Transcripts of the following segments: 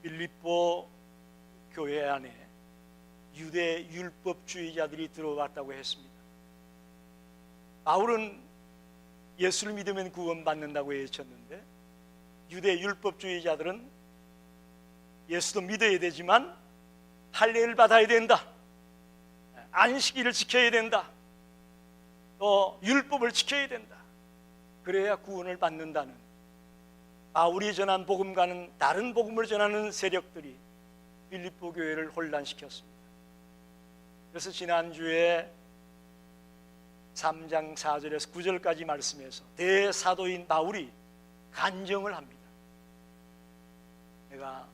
빌립보 교회 안에 유대 율법주의자들이 들어왔다고 했습니다. 바울은 예수를 믿으면 구원받는다고 외쳤는데 유대 율법주의자들은 예수도 믿어야 되지만 할례를 받아야 된다, 안식일을 지켜야 된다, 또 율법을 지켜야 된다, 그래야 구원을 받는다는 바울이 전한 복음과는 다른 복음을 전하는 세력들이 빌립보 교회를 혼란시켰습니다. 그래서 지난주에 3장 4절에서 9절까지 말씀에서 대사도인 바울이 간증을 합니다. 내가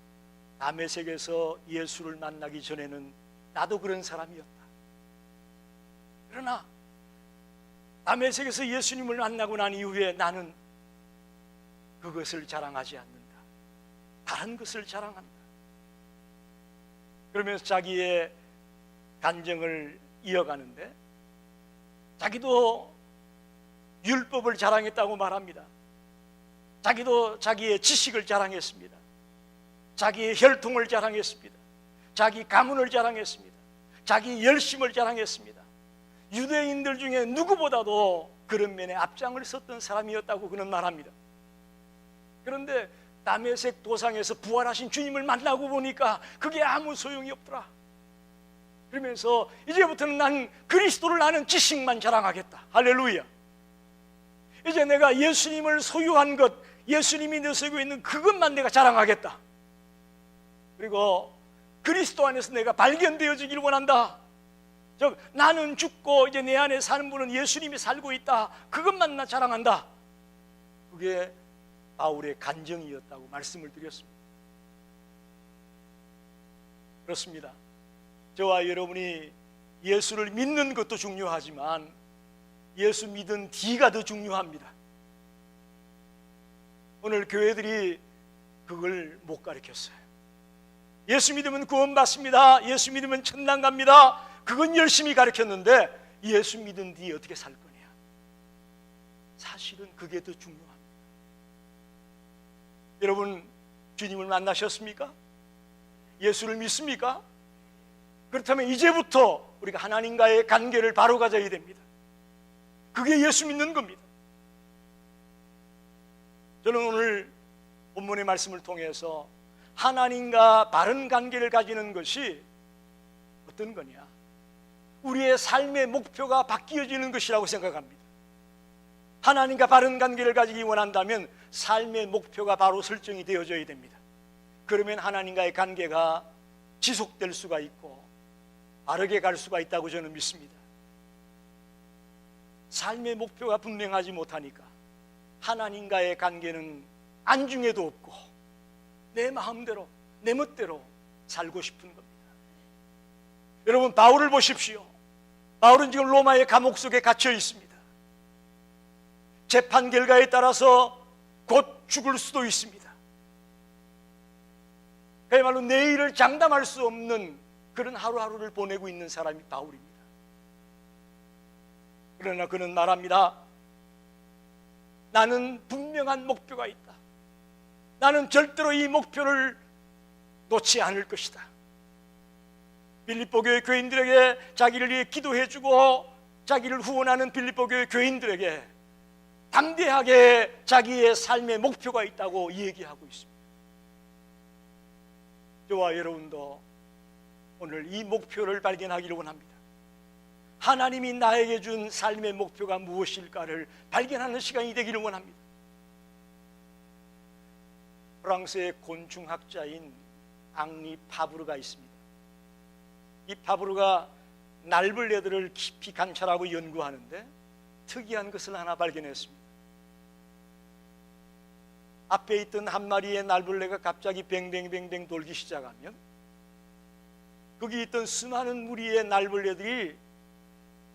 다메섹에서 예수를 만나기 전에는 나도 그런 사람이었다. 그러나 다메섹에서 예수님을 만나고 난 이후에 나는 그것을 자랑하지 않는다. 다른 것을 자랑한다. 그러면서 자기의 간증을 이어가는데 자기도 율법을 자랑했다고 말합니다. 자기도 자기의 지식을 자랑했습니다. 자기의 혈통을 자랑했습니다. 자기 가문을 자랑했습니다. 자기 열심을 자랑했습니다. 유대인들 중에 누구보다도 그런 면에 앞장을 섰던 사람이었다고 그는 말합니다. 그런데 다메섹 도상에서 부활하신 주님을 만나고 보니까 그게 아무 소용이 없더라. 그러면서 이제부터는 난 그리스도를 아는 지식만 자랑하겠다. 할렐루야. 이제 내가 예수님을 소유한 것, 예수님이 내세우고 있는 그것만 내가 자랑하겠다. 그리고 그리스도 안에서 내가 발견되어지기를 원한다. 즉 나는 죽고 이제 내 안에 사는 분은 예수님이 살고 있다. 그것만 나 자랑한다. 그게 바울의 간증이었다고 말씀을 드렸습니다. 그렇습니다. 저와 여러분이 예수를 믿는 것도 중요하지만 예수 믿은 뒤가 더 중요합니다. 오늘 교회들이 그걸 못 가르쳤어요. 예수 믿으면 구원받습니다. 예수 믿으면 천당 갑니다. 그건 열심히 가르쳤는데 예수 믿은 뒤 어떻게 살 거냐. 사실은 그게 더 중요합니다. 여러분 주님을 만나셨습니까? 예수를 믿습니까? 그렇다면 이제부터 우리가 하나님과의 관계를 바로 가져야 됩니다. 그게 예수 믿는 겁니다. 저는 오늘 본문의 말씀을 통해서 하나님과 바른 관계를 가지는 것이 어떤 거냐? 우리의 삶의 목표가 바뀌어지는 것이라고 생각합니다. 하나님과 바른 관계를 가지기 원한다면 삶의 목표가 바로 설정이 되어져야 됩니다. 그러면 하나님과의 관계가 지속될 수가 있고 바르게 갈 수가 있다고 저는 믿습니다. 삶의 목표가 분명하지 못하니까 하나님과의 관계는 안중에도 없고 내 마음대로 내 멋대로 살고 싶은 겁니다. 여러분 바울을 보십시오. 바울은 지금 로마의 감옥 속에 갇혀 있습니다. 재판 결과에 따라서 곧 죽을 수도 있습니다. 그야말로 내일을 장담할 수 없는 그런 하루하루를 보내고 있는 사람이 바울입니다. 그러나 그는 말합니다. 나는 분명한 목표가 있다. 나는 절대로 이 목표를 놓지 않을 것이다. 빌립보 교회 교인들에게 자기를 위해 기도해주고 자기를 후원하는 빌립보 교회 교인들에게 담대하게 자기의 삶의 목표가 있다고 얘기하고 있습니다. 저와 여러분도 오늘 이 목표를 발견하기를 원합니다. 하나님이 나에게 준 삶의 목표가 무엇일까를 발견하는 시간이 되기를 원합니다. 프랑스의 곤충학자인 앙리 파브르가 있습니다. 이 파브르가 날벌레들을 깊이 관찰하고 연구하는데 특이한 것을 하나 발견했습니다. 앞에 있던 한 마리의 날벌레가 갑자기 뱅뱅뱅뱅 돌기 시작하면 거기 있던 수많은 무리의 날벌레들이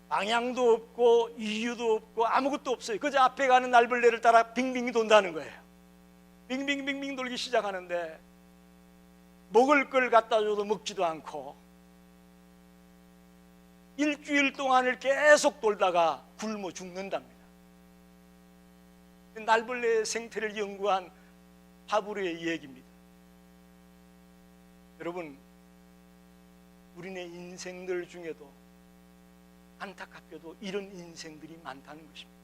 방향도 없고 이유도 없고 아무것도 없어요. 그저 앞에 가는 날벌레를 따라 빙빙 돈다는 거예요. 빙빙빙빙 돌기 시작하는데 먹을 걸 갖다 줘도 먹지도 않고 일주일 동안을 계속 돌다가 굶어 죽는답니다. 날벌레의 생태를 연구한 파브르의 얘기입니다. 여러분, 우리네 인생들 중에도 안타깝게도 이런 인생들이 많다는 것입니다.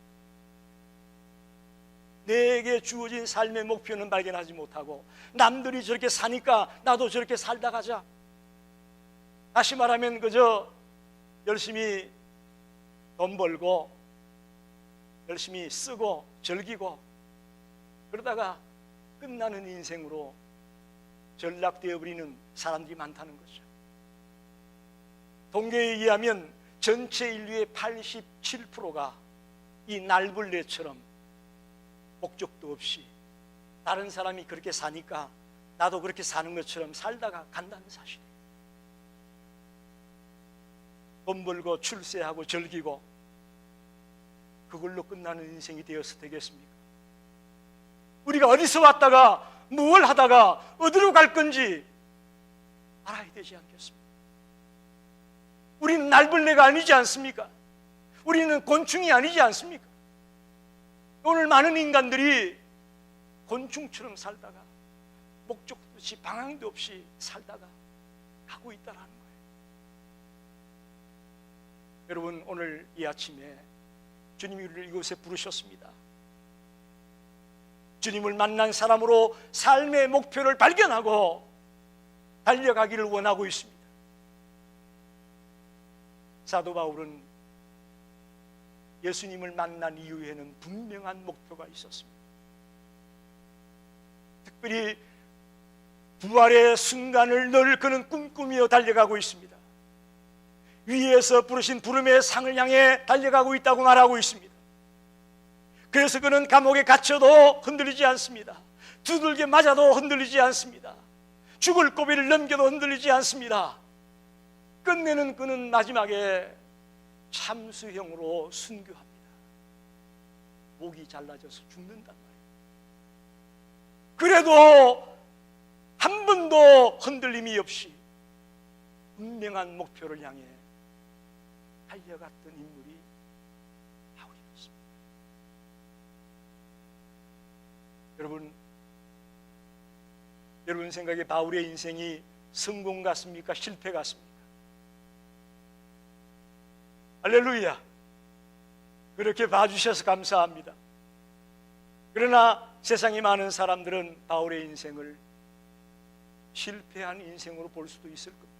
내게 주어진 삶의 목표는 발견하지 못하고 남들이 저렇게 사니까 나도 저렇게 살다 가자. 다시 말하면 그저 열심히 돈 벌고 열심히 쓰고 즐기고 그러다가 끝나는 인생으로 전락되어 버리는 사람들이 많다는 거죠. 통계에 의하면 전체 인류의 87%가 이 날벌레처럼 목적도 없이 다른 사람이 그렇게 사니까 나도 그렇게 사는 것처럼 살다가 간다는 사실이에요. 돈 벌고 출세하고 즐기고 그걸로 끝나는 인생이 되어서 되겠습니까? 우리가 어디서 왔다가 뭘 하다가 어디로 갈 건지 알아야 되지 않겠습니까? 우리는 날벌레가 아니지 않습니까? 우리는 곤충이 아니지 않습니까? 오늘 많은 인간들이 곤충처럼 살다가 목적도 없이 방향도 없이 살다가 가고 있다는 거예요. 여러분, 오늘 이 아침에 주님이 우리를 이곳에 부르셨습니다. 주님을 만난 사람으로 삶의 목표를 발견하고 달려가기를 원하고 있습니다. 사도 바울은 예수님을 만난 이후에는 분명한 목표가 있었습니다. 특별히 부활의 순간을 늘 그는 꿈꾸며 달려가고 있습니다. 위에서 부르신 부름의 상을 향해 달려가고 있다고 말하고 있습니다. 그래서 그는 감옥에 갇혀도 흔들리지 않습니다. 두들겨 맞아도 흔들리지 않습니다. 죽을 고비를 넘겨도 흔들리지 않습니다. 끝내는 그는 마지막에 참수형으로 순교합니다. 목이 잘라져서 죽는단 말이에요. 그래도 한 번도 흔들림이 없이 분명한 목표를 향해 달려갔던 인물이 바울이었습니다. 여러분 생각에 바울의 인생이 성공 같습니까? 실패 같습니까? 할렐루야! 그렇게 봐주셔서 감사합니다. 그러나 세상에 많은 사람들은 바울의 인생을 실패한 인생으로 볼 수도 있을 겁니다.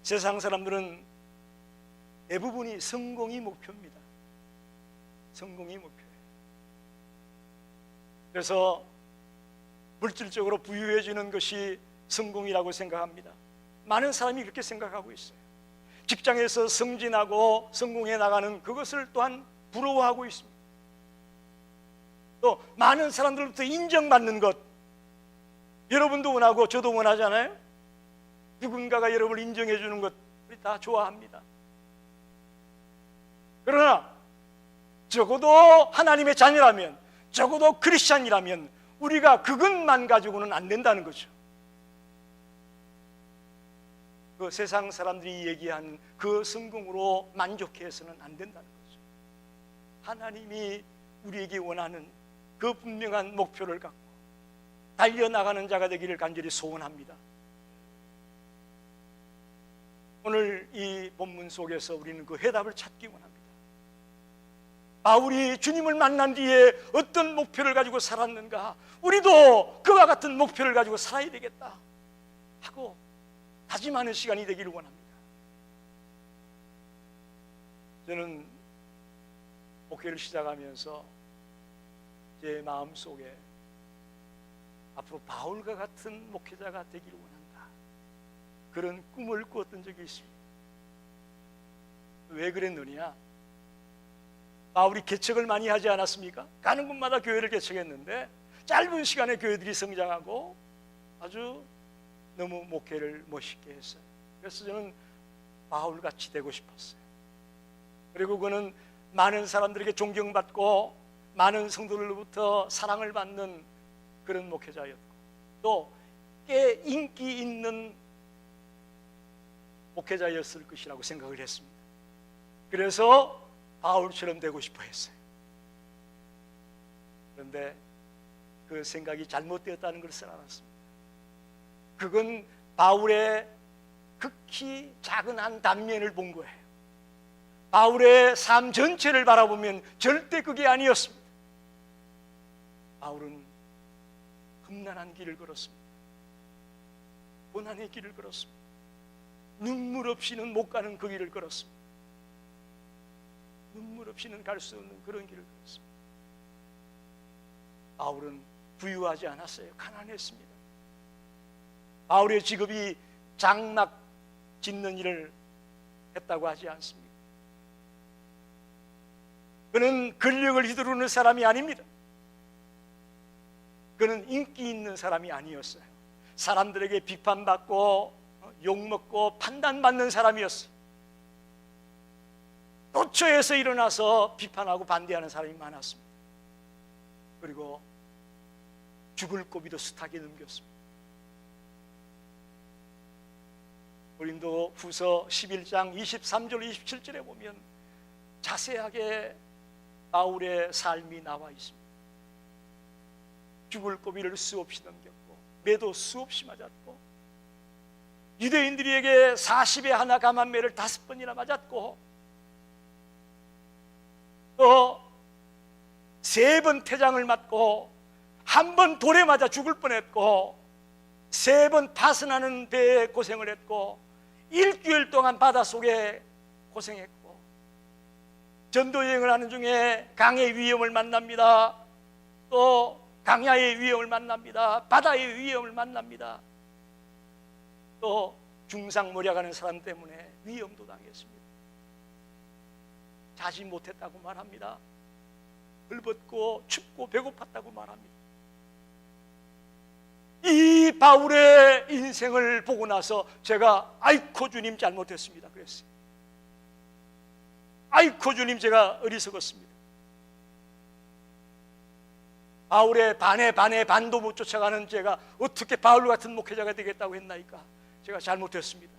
세상 사람들은 대부분이 성공이 목표입니다. 성공이 목표예요. 그래서 물질적으로 부유해지는 것이 성공이라고 생각합니다. 많은 사람이 그렇게 생각하고 있어요. 직장에서 승진하고 성공해 나가는 그것을 또한 부러워하고 있습니다. 또 많은 사람들로부터 인정받는 것, 여러분도 원하고 저도 원하잖아요. 누군가가 여러분을 인정해 주는 것 우리 다 좋아합니다. 그러나 적어도 하나님의 자녀라면, 적어도 크리스찬이라면 우리가 그것만 가지고는 안 된다는 거죠. 그 세상 사람들이 얘기한 그 성공으로 만족해서는 안 된다는 거죠. 하나님이 우리에게 원하는 그 분명한 목표를 갖고 달려나가는 자가 되기를 간절히 소원합니다. 오늘 이 본문 속에서 우리는 그 해답을 찾기 원합니다. 바울이 주님을 만난 뒤에 어떤 목표를 가지고 살았는가, 우리도 그와 같은 목표를 가지고 살아야 되겠다 하고 다짐하는 시간이 되기를 원합니다. 저는 목회를 시작하면서 제 마음속에 앞으로 바울과 같은 목회자가 되기를 원한다, 그런 꿈을 꾸었던 적이 있습니다. 왜 그랬느냐? 바울이 개척을 많이 하지 않았습니까? 가는 곳마다 교회를 개척했는데 짧은 시간에 교회들이 성장하고 아주 너무 목회를 멋있게 했어요. 그래서 저는 바울같이 되고 싶었어요. 그리고 그는 많은 사람들에게 존경받고 많은 성도들로부터 사랑을 받는 그런 목회자였고 또 꽤 인기 있는 목회자였을 것이라고 생각을 했습니다. 그래서 바울처럼 되고 싶어 했어요. 그런데 그 생각이 잘못되었다는 것을 알았습니다. 그건 바울의 극히 작은 한 단면을 본 거예요. 바울의 삶 전체를 바라보면 절대 그게 아니었습니다. 바울은 험난한 길을 걸었습니다. 고난의 길을 걸었습니다. 눈물 없이는 못 가는 그 길을 걸었습니다. 눈물 없이는 갈 수 없는 그런 길을 걸었습니다. 바울은 부유하지 않았어요. 가난했습니다. 바울의 직업이 장막 짓는 일을 했다고 하지 않습니다. 그는 권력을 휘두르는 사람이 아닙니다. 그는 인기 있는 사람이 아니었어요. 사람들에게 비판받고 욕먹고 판단받는 사람이었어요. 도처에서 일어나서 비판하고 반대하는 사람이 많았습니다. 그리고 죽을 고비도 숱하게 넘겼습니다. 고린도 후서 11장 23절 27절에 보면 자세하게 바울의 삶이 나와 있습니다. 죽을 고비를 수없이 넘겼고 매도 수없이 맞았고 유대인들에게 40에 하나 감한 매를 5번이나 맞았고 또 3번 태장을 맞고 1번 돌에 맞아 죽을 뻔했고 3번 파선하는 배에 고생을 했고 일주일 동안 바닷속에 고생했고 전도 여행을 하는 중에 강의 위험을 만납니다. 또 강야의 위험을 만납니다. 바다의 위험을 만납니다. 또 중상모략하는 사람 때문에 위험도 당했습니다. 자지 못했다고 말합니다. 헐벗고 춥고 배고팠다고 말합니다. 이 바울의 인생을 보고 나서 제가 아이코 주님 잘못했습니다 그랬어요. 아이코 주님 제가 어리석었습니다. 바울의 반에 반도 못 쫓아가는 제가 어떻게 바울 같은 목회자가 되겠다고 했나이까. 제가 잘못했습니다.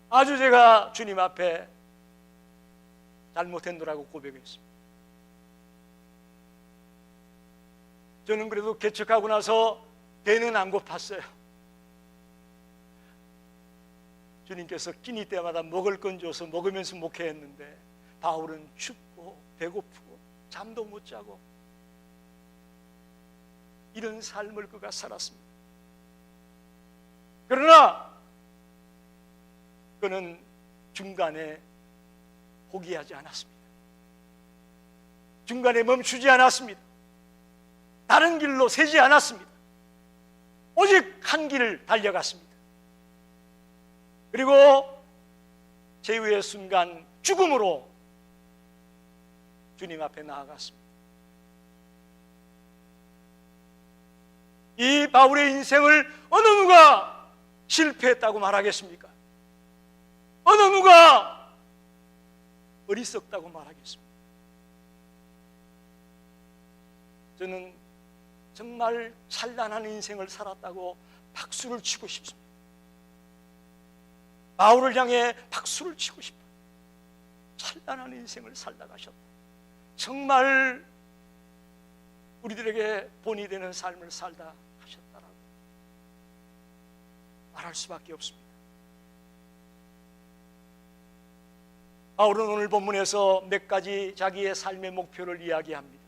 아주 제가 주님 앞에 잘못했노라고 고백했습니다. 저는 그래도 개척하고 나서 배는 안 고팠어요. 주님께서 끼니 때마다 먹을 건 줘서 먹으면서 목회했는데 바울은 춥고 배고프고 잠도 못 자고 이런 삶을 그가 살았습니다. 그러나 그는 중간에 포기하지 않았습니다. 중간에 멈추지 않았습니다. 다른 길로 새지 않았습니다. 오직 한 길을 달려갔습니다. 그리고 제후의 순간 죽음으로 주님 앞에 나아갔습니다. 이 바울의 인생을 어느 누가 실패했다고 말하겠습니까? 어느 누가 어리석다고 말하겠습니까? 저는 정말 찬란한 인생을 살았다고 박수를 치고 싶습니다. 바울을 향해 박수를 치고 싶어요. 찬란한 인생을 살다 가셨다. 정말 우리들에게 본이 되는 삶을 살다 하셨다라고 말할 수밖에 없습니다. 바울은 오늘 본문에서 몇 가지 자기의 삶의 목표를 이야기합니다.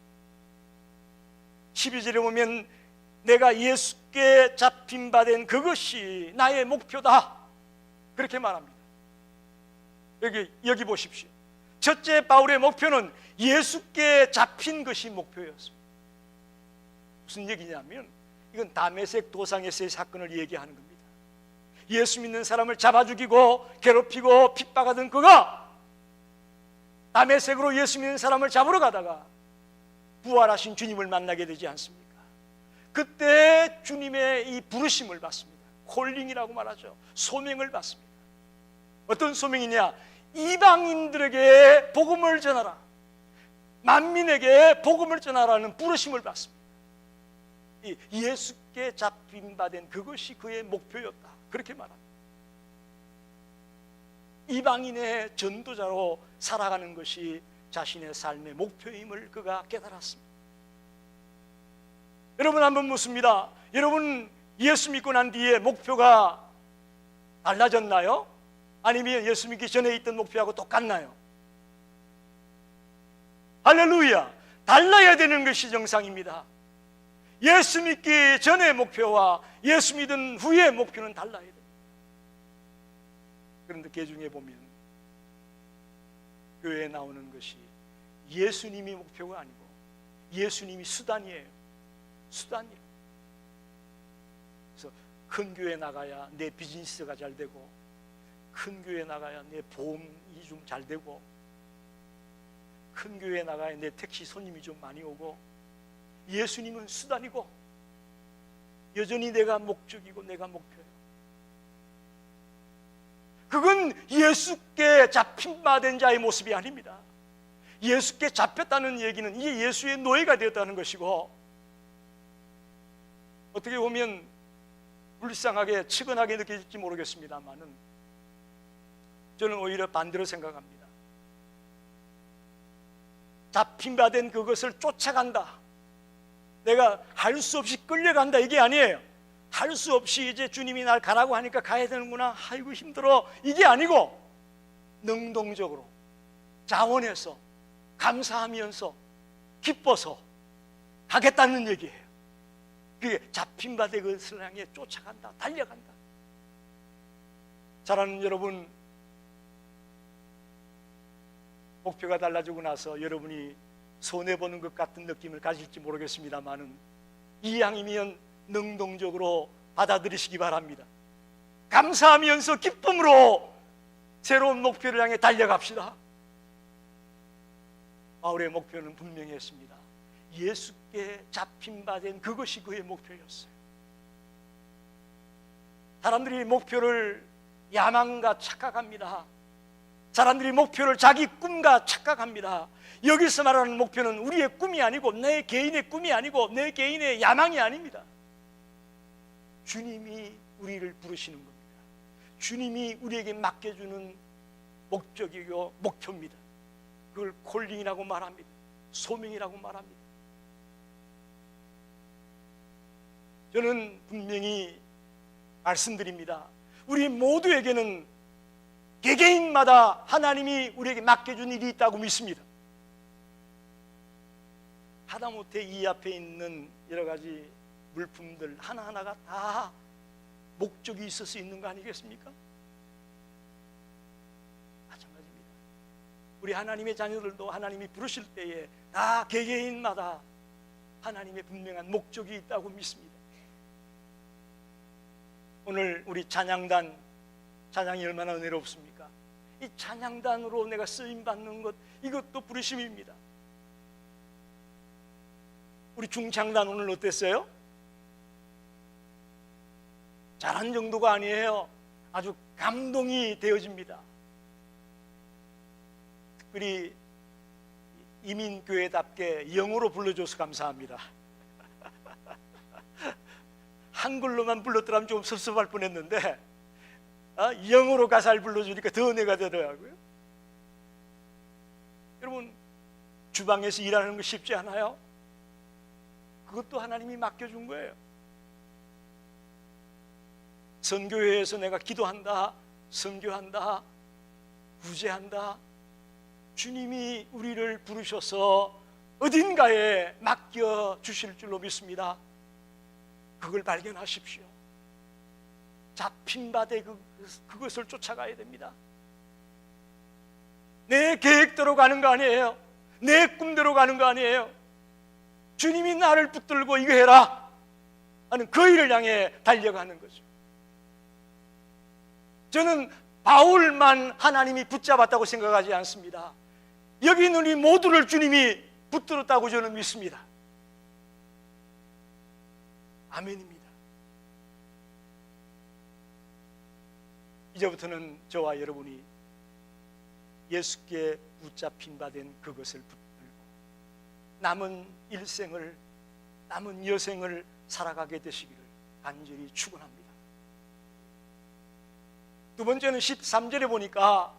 12절에 보면 내가 예수께 잡힌 바 된 그것이 나의 목표다 그렇게 말합니다. 여기 보십시오. 첫째 바울의 목표는 예수께 잡힌 것이 목표였습니다. 무슨 얘기냐면 이건 다메섹 도상에서의 사건을 얘기하는 겁니다. 예수 믿는 사람을 잡아 죽이고 괴롭히고 핍박하던 그가 다메섹으로 예수 믿는 사람을 잡으러 가다가 부활하신 주님을 만나게 되지 않습니까? 그때 주님의 이 부르심을 받습니다. 콜링이라고 말하죠. 소명을 받습니다. 어떤 소명이냐? 이방인들에게 복음을 전하라. 만민에게 복음을 전하라는 부르심을 받습니다. 예수께 잡힌 바 된 그것이 그의 목표였다. 그렇게 말합니다. 이방인의 전도자로 살아가는 것이 자신의 삶의 목표임을 그가 깨달았습니다. 여러분 한번 묻습니다. 여러분 예수 믿고 난 뒤에 목표가 달라졌나요? 아니면 예수 믿기 전에 있던 목표하고 똑같나요? 할렐루야! 달라야 되는 것이 정상입니다. 예수 믿기 전의 목표와 예수 믿은 후의 목표는 달라야 됩니다. 그런데 개중에 보면 교회에 나오는 것이 예수님이 목표가 아니고 예수님이 수단이에요. 수단이에요. 그래서 큰 교회 나가야 내 비즈니스가 잘 되고, 큰 교회 나가야 내 보험이 좀 잘 되고, 큰 교회 나가야 내 택시 손님이 좀 많이 오고, 예수님은 수단이고 여전히 내가 목적이고 내가 목표예요. 그건 예수께 잡힌 바 된 자의 모습이 아닙니다. 예수께 잡혔다는 얘기는 이제 예수의 노예가 되었다는 것이고, 어떻게 보면 불쌍하게 측은하게 느껴질지 모르겠습니다만은 저는 오히려 반대로 생각합니다. 잡힌 바 된 그것을 쫓아간다, 내가 할 수 없이 끌려간다, 이게 아니에요. 할 수 없이 이제 주님이 날 가라고 하니까 가야 되는구나, 아이고 힘들어, 이게 아니고 능동적으로 자원해서 감사하면서 기뻐서 가겠다는 얘기예요. 그게 잡힌 바 된 것을 향해 쫓아간다, 달려간다. 사랑하는 여러분, 목표가 달라지고 나서 여러분이 손해보는 것 같은 느낌을 가질지 모르겠습니다만은 이왕이면 능동적으로 받아들이시기 바랍니다. 감사하면서 기쁨으로 새로운 목표를 향해 달려갑시다. 바울의 목표는 분명히 했습니다. 예수께 잡힌 바 된 그것이 그의 목표였어요. 사람들이 목표를 야망과 착각합니다. 사람들이 목표를 자기 꿈과 착각합니다. 여기서 말하는 목표는 우리의 꿈이 아니고 내 개인의 꿈이 아니고 내 개인의 야망이 아닙니다. 주님이 우리를 부르시는 겁니다. 주님이 우리에게 맡겨주는 목적이고 목표입니다. 그걸 콜링이라고 말합니다. 소명이라고 말합니다. 저는 분명히 말씀드립니다. 우리 모두에게는 개개인마다 하나님이 우리에게 맡겨준 일이 있다고 믿습니다. 하다못해 이 앞에 있는 여러 가지 물품들 하나하나가 다 목적이 있어서 있는 거 아니겠습니까? 마찬가지입니다. 우리 하나님의 자녀들도 하나님이 부르실 때에 다 개개인마다 하나님의 분명한 목적이 있다고 믿습니다. 오늘 우리 찬양단, 찬양이 얼마나 은혜롭습니까? 이 찬양단으로 내가 쓰임받는 것, 이것도 부르심입니다. 우리 중창단 오늘 어땠어요? 잘한 정도가 아니에요. 아주 감동이 되어집니다. 특별히 이민교회답게 영어로 불러줘서 감사합니다. 한글로만 불렀더라면 좀 섭섭할 뻔했는데 영어로 가사를 불러주니까 더 은혜가 되더라고요. 여러분, 주방에서 일하는 거 쉽지 않아요? 그것도 하나님이 맡겨준 거예요. 선교회에서 내가 기도한다, 선교한다, 구제한다, 주님이 우리를 부르셔서 어딘가에 맡겨주실 줄로 믿습니다. 그걸 발견하십시오. 잡힌 바 된 그것을 쫓아가야 됩니다. 내 계획대로 가는 거 아니에요. 내 꿈대로 가는 거 아니에요. 주님이 나를 붙들고 이거 해라 하는 그 일을 향해 달려가는 거죠. 저는 바울만 하나님이 붙잡았다고 생각하지 않습니다. 여기 있는 우리 모두를 주님이 붙들었다고 저는 믿습니다. 아멘입니다. 이제부터는 저와 여러분이 예수께 붙잡힌 바 된 그것을 붙들고 남은 일생을, 남은 여생을 살아가게 되시기를 간절히 축원합니다. 두 번째는 13절에 보니까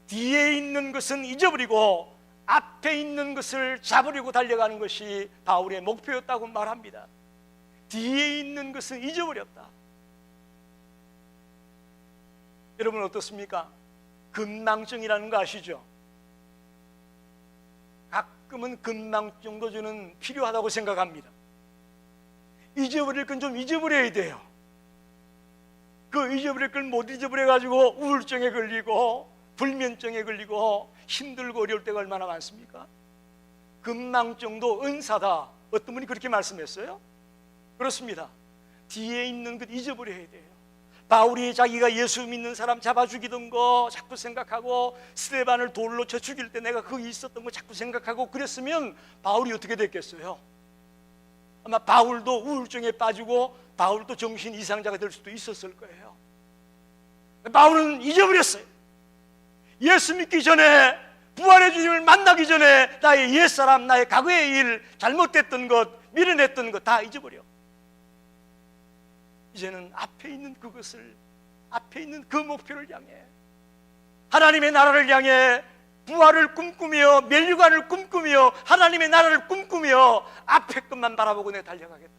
뒤에 있는 것은 잊어버리고 앞에 있는 것을 잡으려고 달려가는 것이 바울의 목표였다고 말합니다. 뒤에 있는 것은 잊어버렸다. 여러분 어떻습니까? 건망증이라는 거 아시죠? 가끔은 건망증도 저는 필요하다고 생각합니다. 잊어버릴 건 좀 잊어버려야 돼요. 그 잊어버릴 걸 못 잊어버려가지고 우울증에 걸리고 불면증에 걸리고 힘들고 어려울 때가 얼마나 많습니까? 건망증도 은사다. 어떤 분이 그렇게 말씀했어요? 그렇습니다. 뒤에 있는 것 잊어버려야 돼요. 바울이 자기가 예수 믿는 사람 잡아 죽이던 거 자꾸 생각하고 스데반을 돌로 쳐 죽일 때 내가 거기 있었던 거 자꾸 생각하고 그랬으면 바울이 어떻게 됐겠어요? 아마 바울도 우울증에 빠지고 바울도 정신 이상자가 될 수도 있었을 거예요. 바울은 잊어버렸어요. 예수 믿기 전에, 부활의 주님을 만나기 전에 나의 옛사람, 나의 과거의 일, 잘못됐던 것, 미련했던 것 다 잊어버려. 이제는 앞에 있는 그것을, 앞에 있는 그 목표를 향해, 하나님의 나라를 향해 부활을 꿈꾸며 멸류관을 꿈꾸며 하나님의 나라를 꿈꾸며 앞에 것만 바라보고 내가 달려가겠다.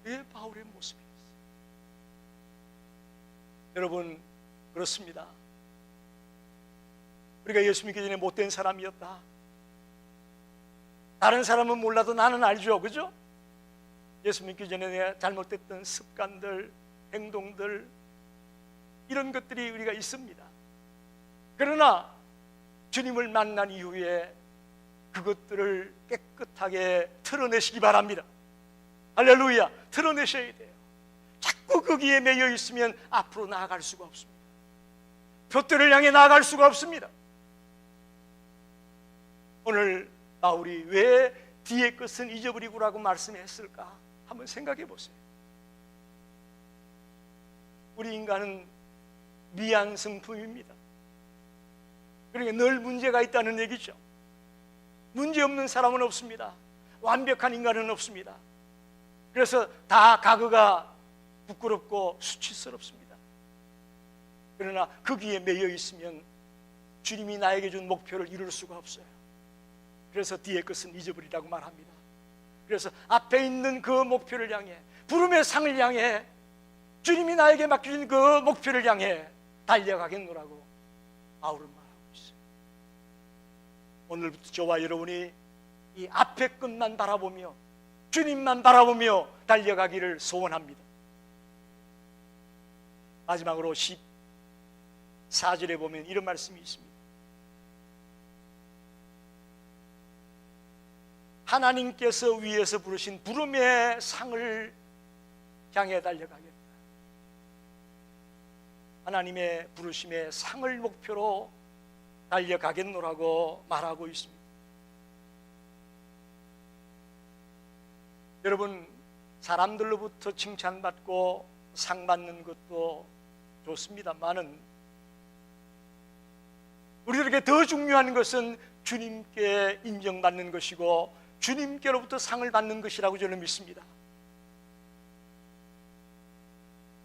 이게 바울의 모습이었어요. 여러분 그렇습니다. 우리가 예수 믿기 전에 못된 사람이었다. 다른 사람은 몰라도 나는 알죠, 그죠? 예수 믿기 전에 내가 잘못됐던 습관들, 행동들, 이런 것들이 우리가 있습니다. 그러나 주님을 만난 이후에 그것들을 깨끗하게 털어내시기 바랍니다. 할렐루야. 털어내셔야 돼요. 자꾸 거기에 매여 있으면 앞으로 나아갈 수가 없습니다. 표대를 향해 나아갈 수가 없습니다. 오늘 바울이 왜 뒤의 것은 잊어버리고라고 말씀했을까? 한번 생각해 보세요. 우리 인간은 미완성품입니다. 그러니까 늘 문제가 있다는 얘기죠. 문제 없는 사람은 없습니다. 완벽한 인간은 없습니다. 그래서 다 과거가 부끄럽고 수치스럽습니다. 그러나 거기에 매여 있으면 주님이 나에게 준 목표를 이룰 수가 없어요. 그래서 뒤의 것은 잊어버리라고 말합니다. 그래서 앞에 있는 그 목표를 향해, 부름의 상을 향해, 주님이 나에게 맡겨준 그 목표를 향해 달려가겠노라고 바울은 말합니다. 오늘부터 저와 여러분이 이 앞의 것만 바라보며 주님만 바라보며 달려가기를 소원합니다. 마지막으로 14절에 보면 이런 말씀이 있습니다. 하나님께서 위에서 부르신 부름의 상을 향해 달려가겠다. 하나님의 부르심의 상을 목표로 달려가겠노라고 말하고 있습니다. 여러분, 사람들로부터 칭찬받고 상 받는 것도 좋습니다만은 우리들에게 더 중요한 것은 주님께 인정받는 것이고 주님께로부터 상을 받는 것이라고 저는 믿습니다.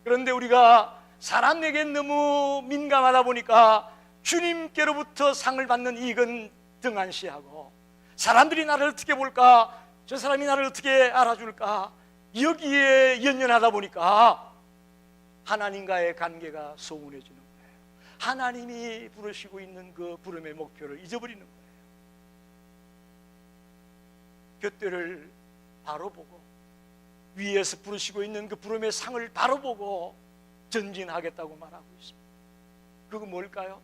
그런데 우리가 사람에게 너무 민감하다 보니까 주님께로부터 상을 받는 이익은 등한시하고 사람들이 나를 어떻게 볼까, 저 사람이 나를 어떻게 알아줄까, 여기에 연연하다 보니까 하나님과의 관계가 소원해지는 거예요. 하나님이 부르시고 있는 그 부름의 목표를 잊어버리는 거예요. 곁들을 바로 보고 위에서 부르시고 있는 그 부름의 상을 바로 보고 전진하겠다고 말하고 있습니다. 그거 뭘까요?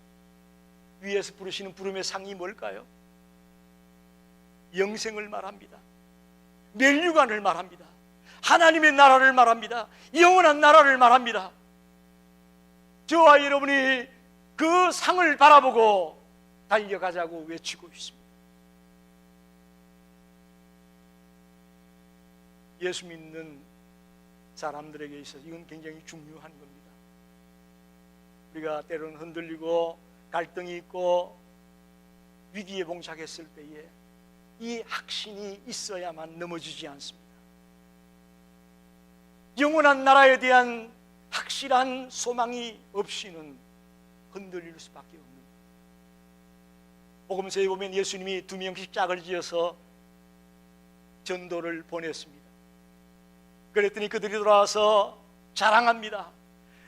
위에서 부르시는 부름의 상이 뭘까요? 영생을 말합니다. 멸류관을 말합니다. 하나님의 나라를 말합니다. 영원한 나라를 말합니다. 저와 여러분이 그 상을 바라보고 달려가자고 외치고 있습니다. 예수 믿는 사람들에게 있어서 이건 굉장히 중요한 겁니다. 우리가 때로는 흔들리고 갈등이 있고 위기에 봉착했을 때에 이 확신이 있어야만 넘어지지 않습니다. 영원한 나라에 대한 확실한 소망이 없이는 흔들릴 수밖에 없는 거예요. 복음서에 보면 예수님이 2명씩 짝을 지어서 전도를 보냈습니다. 그랬더니 그들이 돌아와서 자랑합니다.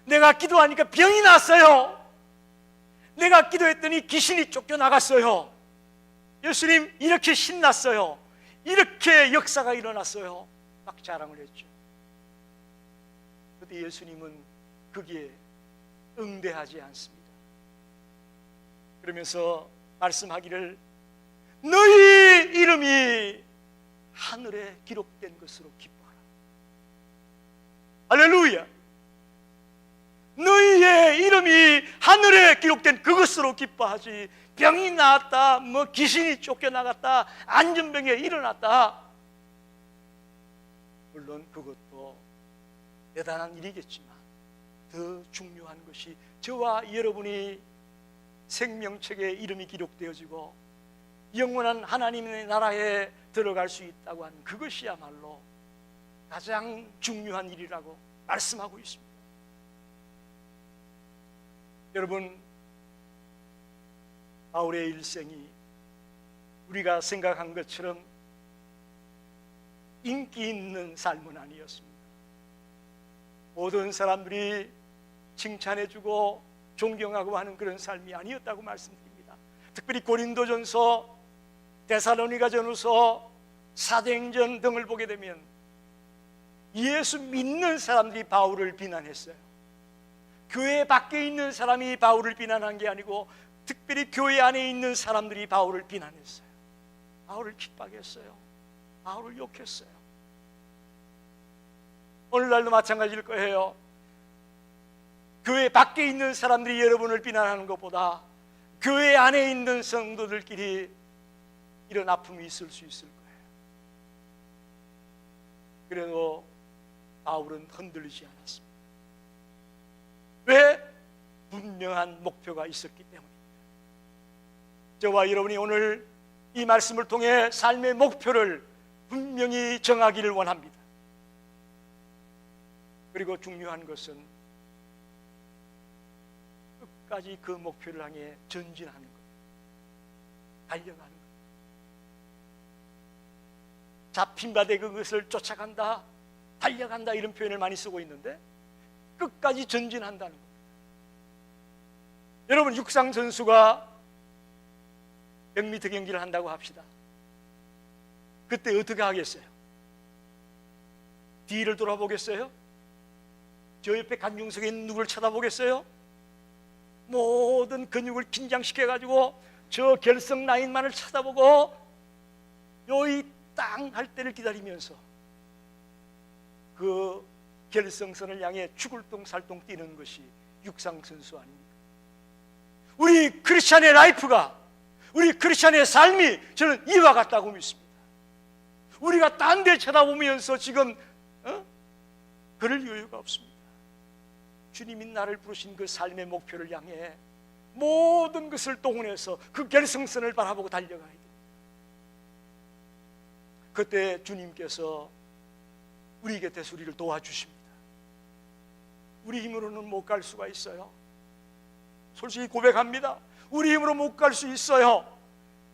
내가 기도하니까 병이 났어요. 내가 기도했더니 귀신이 쫓겨나갔어요. 예수님 이렇게 신났어요. 이렇게 역사가 일어났어요. 막 자랑을 했죠. 그런데 예수님은 거기에 응대하지 않습니다. 그러면서 말씀하기를 너희 이름이 하늘에 기록된 것으로 기뻐하라. 할렐루야. 너희의 이름이 하늘에 기록된 그것으로 기뻐하지, 병이 나았다, 뭐 귀신이 쫓겨나갔다, 안전병에 일어났다, 물론 그것도 대단한 일이겠지만 더 중요한 것이 저와 여러분이 생명책에 이름이 기록되어지고 영원한 하나님의 나라에 들어갈 수 있다고 하는 그것이야말로 가장 중요한 일이라고 말씀하고 있습니다. 여러분, 바울의 일생이 우리가 생각한 것처럼 인기 있는 삶은 아니었습니다. 모든 사람들이 칭찬해주고 존경하고 하는 그런 삶이 아니었다고 말씀드립니다. 특별히 고린도전서, 데살로니가전서, 사도행전 등을 보게 되면 예수 믿는 사람들이 바울을 비난했어요. 교회 밖에 있는 사람이 바울을 비난한 게 아니고 특별히 교회 안에 있는 사람들이 바울을 비난했어요. 바울을 핍박했어요. 바울을 욕했어요. 오늘날도 마찬가지일 거예요. 교회 밖에 있는 사람들이 여러분을 비난하는 것보다 교회 안에 있는 성도들끼리 이런 아픔이 있을 수 있을 거예요. 그래도 바울은 흔들리지 않았습니다. 왜? 분명한 목표가 있었기 때문입니다. 저와 여러분이 오늘 이 말씀을 통해 삶의 목표를 분명히 정하기를 원합니다. 그리고 중요한 것은 끝까지 그 목표를 향해 전진하는 것, 달려가는 것. 잡힌 바 되 그것을 쫓아간다, 달려간다 이런 표현을 많이 쓰고 있는데 끝까지 전진한다는 겁니다. 여러분, 육상 선수가 100m 경기를 한다고 합시다. 그때 어떻게 하겠어요? 뒤를 돌아보겠어요? 저 옆에 관중석에 있는 누구를 쳐다보겠어요? 모든 근육을 긴장시켜가지고 저 결승 라인만을 쳐다보고 요이 땅 할 때를 기다리면서 그 결승선을 향해 죽을 똥살똥 뛰는 것이 육상선수 아닙니까? 우리 크리스찬의 라이프가, 우리 크리스찬의 삶이 저는 이와 같다고 믿습니다. 우리가 딴 데 쳐다보면서 지금 그럴 여유가 없습니다. 주님이 나를 부르신 그 삶의 목표를 향해 모든 것을 동원해서 그 결승선을 바라보고 달려가야 됩니다. 그때 주님께서 우리 곁에서 우리를 도와주십니다. 우리 힘으로는 못 갈 수가 있어요. 솔직히 고백합니다. 우리 힘으로 못 갈 수 있어요.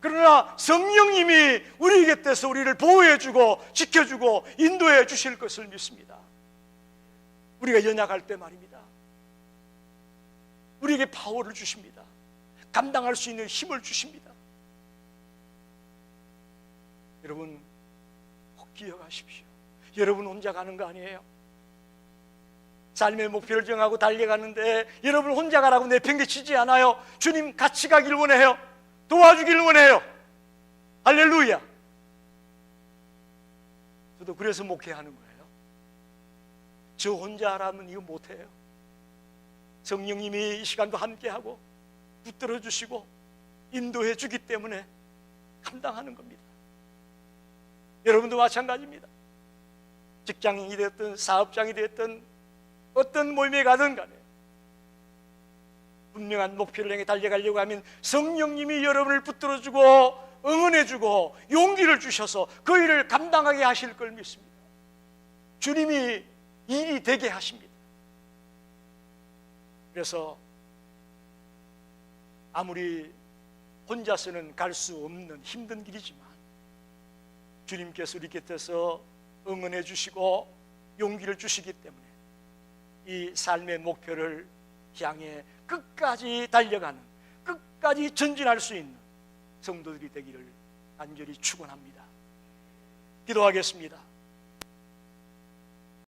그러나 성령님이 우리 곁에서 우리를 보호해주고 지켜주고 인도해 주실 것을 믿습니다. 우리가 연약할 때 말입니다. 우리에게 파워를 주십니다. 감당할 수 있는 힘을 주십니다. 여러분, 꼭 기억하십시오. 여러분 혼자 가는 거 아니에요. 삶의 목표를 정하고 달려가는데 여러분 혼자 가라고 내팽개치지 않아요. 주님 같이 가길 원해요. 도와주길 원해요. 할렐루야. 저도 그래서 목회하는 거예요. 저 혼자 하라면 이거 못해요. 성령님이 이 시간도 함께하고 붙들어 주시고 인도해 주기 때문에 감당하는 겁니다. 여러분도 마찬가지입니다. 직장인이 됐든 사업장이 됐든 어떤 모임에 가든 간에 분명한 목표를 향해 달려가려고 하면 성령님이 여러분을 붙들어주고 응원해주고 용기를 주셔서 그 일을 감당하게 하실 걸 믿습니다. 주님이 일이 되게 하십니다. 그래서 아무리 혼자서는 갈 수 없는 힘든 길이지만 주님께서 우리 곁에서 응원해 주시고 용기를 주시기 때문에 이 삶의 목표를 향해 끝까지 달려가는, 끝까지 전진할 수 있는 성도들이 되기를 간절히 축원합니다. 기도하겠습니다.